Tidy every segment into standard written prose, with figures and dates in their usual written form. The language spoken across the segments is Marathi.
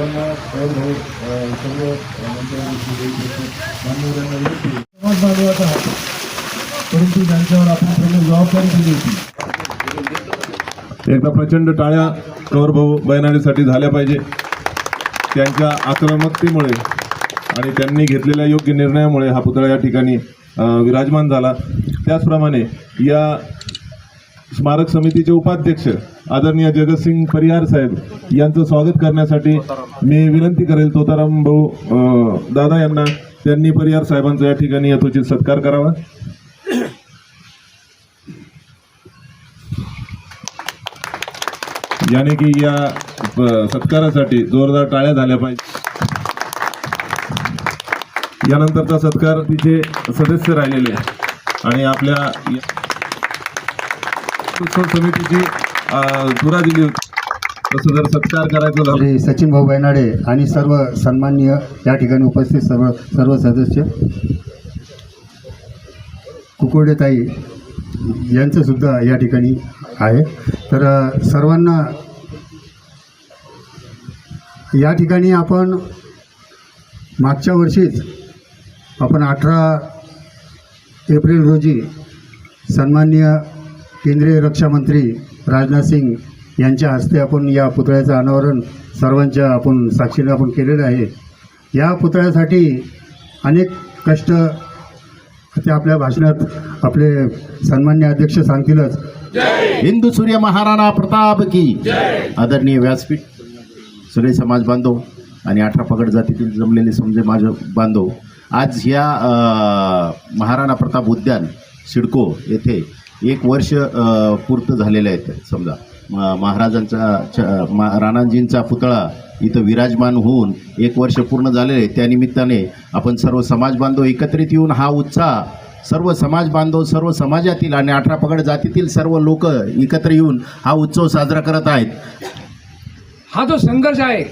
सर्वांना भाऊ सर्व मान्यवरांना येते समाज बांधवाचा हात, परंतु त्यांच्यावर आपण पूर्ण जबाबदारी दिली होती. एकदा प्रचंड टाळ्या कौरभाऊ बैनाडीसाठी झाल्या पाहिजे. त्यांच्या आक्रमकतेमुळे आणि त्यांनी घेतलेल्या योग्य निर्णयामुळे हा पुतळा या ठिकाणी विराजमान झाला. त्याचप्रमाणे या स्मारक समितीचे उपाध्यक्ष आदरणीय जगतसिंग परिहार साहेब यांचं स्वागत करण्यासाठी मी विनंती करेल तोताराम भाऊ दादा यांना, त्यांनी परिहार साहेबांचा या ठिकाणी यथोचित सत्कार करावा. याने की या सत्कारासाठी जोरदार टाळ्या झाल्या पाहिजे. यानंतरचा सत्कार तिचे सदस्य राहिलेले आणि आपल्या उत्सव समितीची धुरा दिली होती. तसं जर सत्कार करायचं झालं सचिन भाऊ बैनाडे आणि सर्व सन्माननीय या ठिकाणी उपस्थित सर्व सदस्य, कुकुर्डेताई यांचं सुद्धा या ठिकाणी आहे. तर सर्वांना या ठिकाणी आपण मागच्या वर्षीच आपण 18 एप्रिल रोजी सन्माननीय केंद्रीय रक्षामंत्री राजनाथ सिंग यांच्या हस्ते आपण या पुतळ्याचं अनावरण सर्वांच्या आपण साक्षीने आपण केलेलं आहे. या पुतळ्यासाठी अनेक कष्ट ते आपल्या भाषणात आपले सन्माननीय अध्यक्ष सांगतीलच. हिंदू सूर्य महाराणा प्रताप की आदरणीय व्यासपीठ, सगळे समाज बांधव आणि 18 पगड जातीतील जमलेले समजे माझे बांधव, आज ह्या महाराणा प्रताप उद्यान सिडको येथे 1 वर्ष पूर्ण झालेले आहेत. समजा महाराजांचा राणांजींचा पुतळा इथं विराजमान होऊन 1 वर्ष पूर्ण झालेले आहे. त्यानिमित्ताने आपण सर्व समाज बांधव एकत्रित येऊन हा उत्साह, सर्व समाज बांधव, सर्व समाजातील आणि 18 पगड जातीतील सर्व लोक एकत्र येऊन हा उत्सव साजरा करत आहेत. हा जो संघर्ष आहे,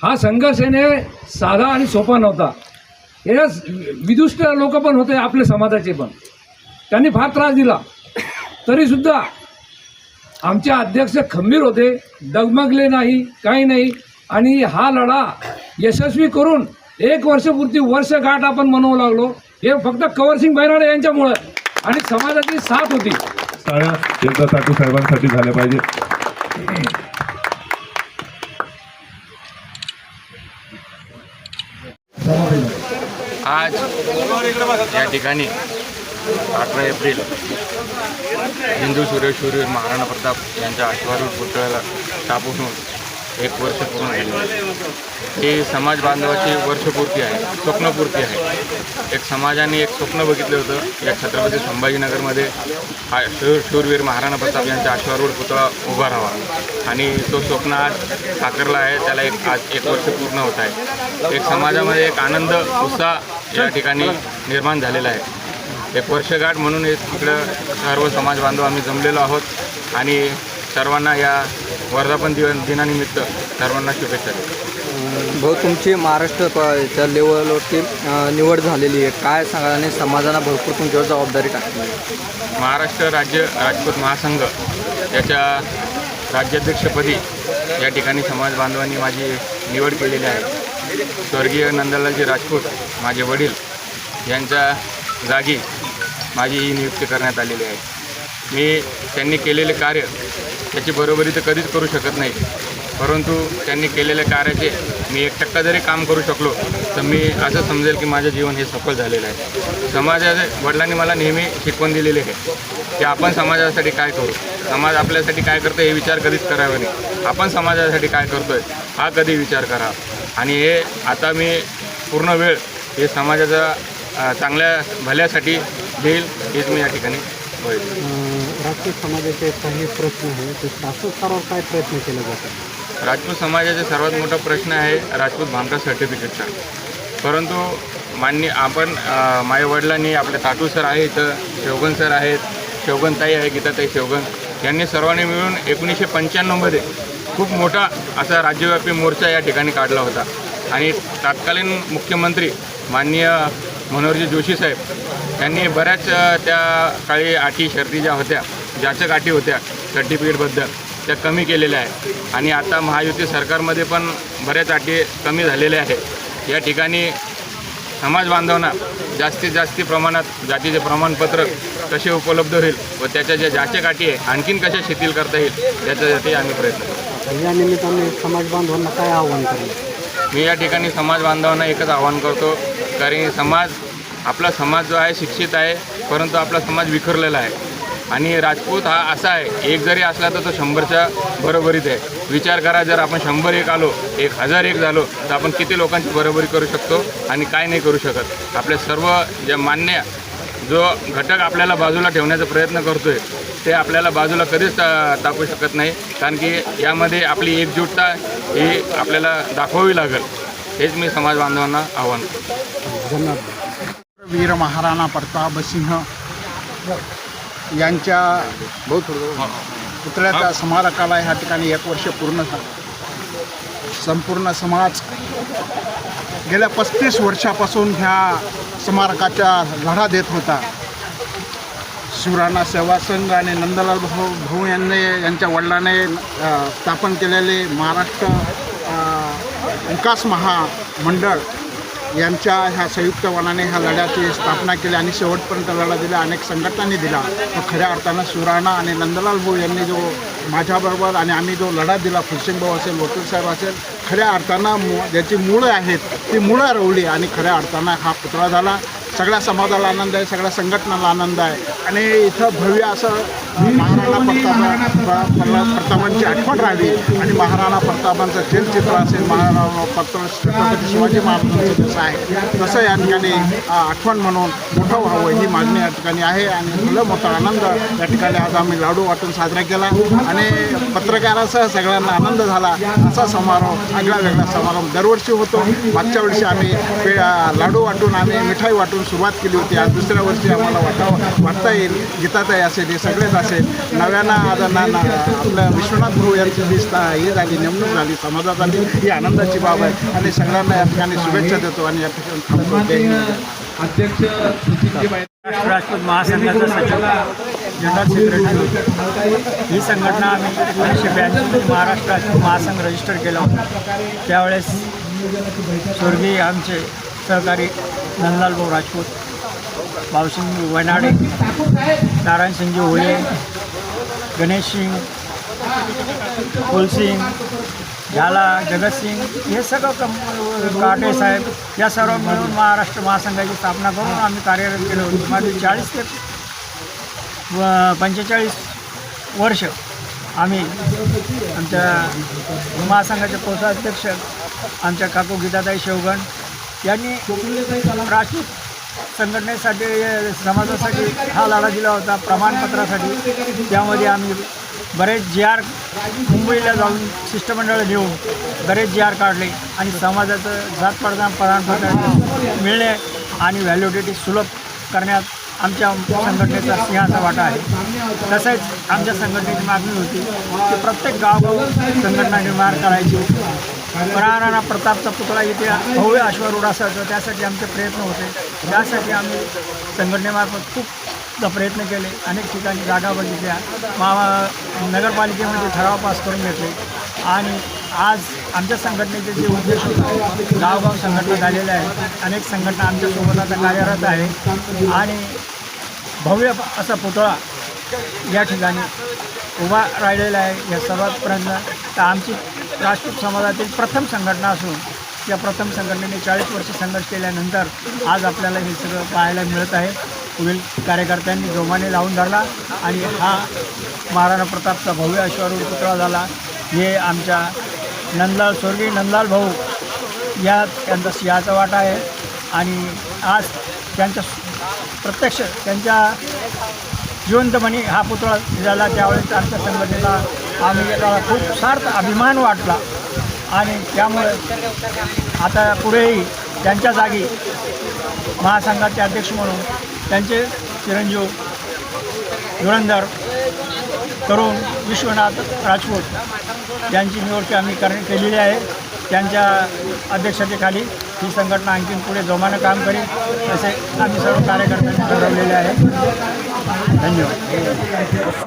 हा संघर्ष येणे साधा आणि सोपा नव्हता. याच्यात विदुष्ट लोक पण होते आपल्या समाजाचे, पण त्यांनी फार त्रास दिला. तरीसुद्धा आमचे अध्यक्ष खंबीर होते, डगमगले नाही, काही नाही. आणि हा लढा यशस्वी करून 1 वर्षपूर्ती वर्षगाठ आपण मनवू लागलो. हे फक्त कंवरसिंग बैनाडे यांच्यामुळं आणि समाजाची साथ होती. टाळ्या एकदा ताटू साहेबांसाठी झाल्या पाहिजे. आज या ठिकाणी 18 एप्रिल हिंदू सूर्यशूरवीर महाराणा प्रताप यांच्या अश्वारूढ पुतळ्याला स्थापन 1 वर्ष पूर्ण झाले आहे. ही समाज बांधवाची वर्षपूर्ती आहे, स्वप्नपूर्ती आहे. एक समाजाने एक स्वप्न बघितलं होतं, या छत्रपती संभाजीनगरमध्ये हा शूरवीर महाराणा प्रताप यांचा अश्वारूढ पुतळा उभा राहावा, आणि तो स्वप्न आज साकारला आहे. त्याला आज 1 वर्ष पूर्ण होत आहे. एक समाजामध्ये एक आनंद, उत्साह या ठिकाणी निर्माण झालेला आहे. 1 वर्षगाठ म्हणून इकडं सर्व समाज बांधव आम्ही जमलेलो आहोत आणि सर्वांना या वर्धापन दिनानिमित्त सर्वांना शुभेच्छा देतो. भाऊ, तुमची महाराष्ट्राच्या लेवलवरती निवड झालेली आहे, काय सांगा? आणि समाजाला भरपूर तुमच्यावर जबाबदारी टाकली आहे. महाराष्ट्र राज्य राजपूत महासंघ याच्या राज्याध्यक्षपदी या ठिकाणी समाज बांधवांनी माझी निवड केलेली आहे. स्वर्गीय नंदलालजी राजपूत माझे वडील यांच्या जागी माझी ही नियुक्ती करण्यात आलेली आहे. मी त्यांनी केलेले कार्य त्याची बरोबरी तर कधीच करू शकत नाही, परंतु त्यांनी केलेल्या कार्याचे मी 1% जरी काम करू शकलो तर मी असं समजेल की माझं जीवन हे सफल झालेलं आहे. समाजाच्या वडिलांनी मला नेहमी शिकवण दिलेली आहे की आपण समाजासाठी काय करू, समाज आपल्यासाठी काय करतो हे विचार कधीच करावे नाही, आपण समाजासाठी काय करतो आहे हा कधी विचार करा. आणि हे आता मी पूर्ण वेळ हे समाजाचा चांगल्या भल्यासाठी देईल हेच मी या ठिकाणी होईल. राजपूत समाजाचे काही प्रश्न आहे ते शासन स्तरावर काय प्रयत्न केला जातात? राजपूत समाजाचा सर्वात मोठा प्रश्न आहे राजपूत भामटा सर्टिफिकेटचा. परंतु आपण माझ्या वडिलांनी, आपले ताटू सर आहेत, शेवगन सर आहेत, शेवगनताई आहे, गीताताई शेवगन, यांनी सर्वांनी मिळून 1995मध्ये खूप मोठा असा राज्यव्यापी मोर्चा या ठिकाणी काढला होता. आणि तत्कालीन मुख्यमंत्री माननीय मनोहरजी जोशी साहेब यांनी बऱ्याच त्या काळी अटी शर्ती ज्या होत्या, जाचक अटी होत्या सर्टिफिकेटबद्दल, त्या कमी केलेल्या आहे आणि आता महायुती सरकारमध्ये पण बऱ्याच अटी कमी झालेल्या आहेत. या ठिकाणी समाज बांधवांना जास्तीत जास्त प्रमाणात जातीचे प्रमाणपत्र कसे उपलब्ध होईल व त्याच्या ज्या जाचक अटी आहे आणखीन कशा शिथिल करता येईल याच्यासाठी आम्ही प्रयत्न करतो. या निमित्ताने समाज बांधवांना काय आव्हान करेल? मी या ठिकाणी समाज बांधवांना एकच आवाहन करतो, कारण आपला समाज जो आहे शिक्षित आहे, परंतु आपला समाज विखरलेला आहे आणि राजपूत हा असा आहे, एक जरी असला तर तो 100च्या बरोबरीत आहे. विचार करा, जर आपण 101 आलो, 1001 झालो तर आपण किती लोकांची बरोबरी करू शकतो आणि काय नाही करू शकत. आपले सर्व जे मान्य जो घटक आपल्याला बाजूला ठेवण्याचा प्रयत्न करतो आहे ते आपल्याला बाजूला कधीच टाकू शकत नाही, कारण की यामध्ये आपली एकजूटता ही आपल्याला दाखवावी लागेल. हेच मी समाज बांधवांना आव्हान करतो. वीर महाराणा प्रताप सिंह यांच्या पुतळ्याच्या स्मारकाला ह्या ठिकाणी 1 वर्ष पूर्ण झालं. संपूर्ण समाज गेल्या 35 वर्षापासून ह्या स्मारकाचा लढा देत होता. शिवराणा सेवा संघ आणि नंदलाल भाऊ यांच्या वडिलांनी स्थापन केलेले महाराष्ट्र विकास महामंडळ यांच्या ह्या संयुक्त वनाने ह्या लढ्याची स्थापना केली आणि शेवटपर्यंत लढा दिला. अनेक संघटनांनी दिला. तर खऱ्या अर्थानं शिवराणा आणि नंदलाल भाऊ यांनी जो माझ्याबरोबर आणि आम्ही जो लढा दिला, फुलसिंग भाऊ असेल, वकील साहेब असेल, खऱ्या अर्थानं ज्याची मुळं आहेत ती मुळं रोवली आणि खऱ्या अर्थानं हा पुतळा झाला. सगळ्या समाजाला आनंद आहे, सगळ्या संघटनाला आनंद आहे आणि इथं भव्य असं महाराणा प्रतापांची आठवण राहावी आणि महाराणा प्रतापांचं तेलचित्र असेल, महाराणा छत्रपती शिवाजी महाराजांचं जसं आहे तसं या ठिकाणी आठवण म्हणून मोठं व्हावं ही मागणी या ठिकाणी आहे. आणि मुलं मोठा आनंद या ठिकाणी आज आम्ही लाडू वाटून साजरा केला आणि पत्रकारासह सगळ्यांना आनंद झाला. असा समारोह, आगळा वेगळा समारोह दरवर्षी होतो. मागच्या वर्षी आम्ही लाडू वाटून, आम्ही मिठाई वाटून सुरुवात केली होती. आज दुसऱ्या वर्षी आम्हाला वाटता येईल, गीताताई असेल, हे सगळेच असेल. नव्यानं आज आपल्या विश्वनाथ भाऊ यांची जी हे झाली, नेमणूक झाली समाजासाठी, ही आनंदाची बाब आहे आणि सगळ्यांना या ठिकाणी शुभेच्छा देतो आणि या ठिकाणी राष्ट्रपती महासंघाचा सचिव, जनरल सेक्रेटरी ही संघटना आम्ही 1982 महाराष्ट्र राष्ट्रीय महासंघ रजिस्टर केला होता. त्यावेळेस स्वर्गीय आमचे सहकारी नंदलाल भाऊ राजपूत, भाऊसिंग वनाडे, नारायणसिंगजी होळे, गणेश सिंग, फुलसिंग, झाला, जगतसिंग, हे सगळं काटे साहेब या सर्व मिळून महाराष्ट्र महासंघाची स्थापना करून आम्ही कार्यरत केलं होतो. मागील 40 ते 45 वर्ष आम्ही आमच्या महासंघाचे कोषाध्यक्ष आमच्या काकू गीताताई शेवगण यांनी राजपूत संघटनेसाठी, समाजासाठी हा लढा दिला होता, प्रमाणपत्रासाठी. त्यामध्ये आम्ही बरेच GR मुंबईला जाऊन शिष्टमंडळ घेऊन बरेच GR काढले आणि समाजाचं जात पडताना प्रमाणपत्र मिळणे आणि व्हॅलिडिटी सुलभ करण्यात आमच्या संघटनेचा सिंहाचा वाटा आहे. तसेच आमच्या संघटनेची मागणी होती की प्रत्येक गावगाव संघटना निर्माण करायची. महाराणा प्रतापचा पुतळा इथे भव्य अश्वारूढ असायचं, त्यासाठी आमचे प्रयत्न होते. त्यासाठी आम्ही संघटनेमार्फत खूप प्रयत्न केले. अनेक ठिकाणी जागा बघितल्या, नगरपालिकेमध्ये ठराव पास करून घेतले आणि आज आमच्या संघटनेचे जे उद्देश होते, गावगाव संघटना झालेल्या आहेत. अनेक संघटना आमच्यासोबत आता कार्यरत आहे आणि भव्य असा पुतळा या ठिकाणी उभा राहिलेला आहे. या सर्वात प्रयत्न तर आमची राजपूत समाजातील प्रथम संघटना असून या प्रथम संघटनेने 40 वर्ष संघर्ष केल्यानंतर आज आपल्याला हे सगळं पाहायला मिळत आहे. पुढील कार्यकर्त्यांनी जोमाने लावून धरला आणि हा महाराणा प्रतापचा भव्य अश्वारूढ पुतळा झाला. हे आमच्या स्वर्गीय नंदलाल भाऊ यांचा सिंहाचा वाटा आहे आणि आज त्यांच्या प्रत्यक्ष त्यांच्या जिवंतपणी हा पुतळा झाला. त्यावेळेस आमच्या संघटनेला आम्ही याला खूप सार्थ अभिमान वाटला आणि त्यामुळे आता पुढेही त्यांच्या जागी महासंघाचे अध्यक्ष म्हणून त्यांचे चिरंजीव धुरंधर तरुण विश्वनाथ राजपूत यांची निवड आम्ही केलेली आहे. त्यांच्या अध्यक्षतेखाली ही संघटना आणखीन पुढे जोमानं काम करेल असे आम्ही सर्व कार्यकर्त्यांनी ठरवलेले आहे. धन्यवाद.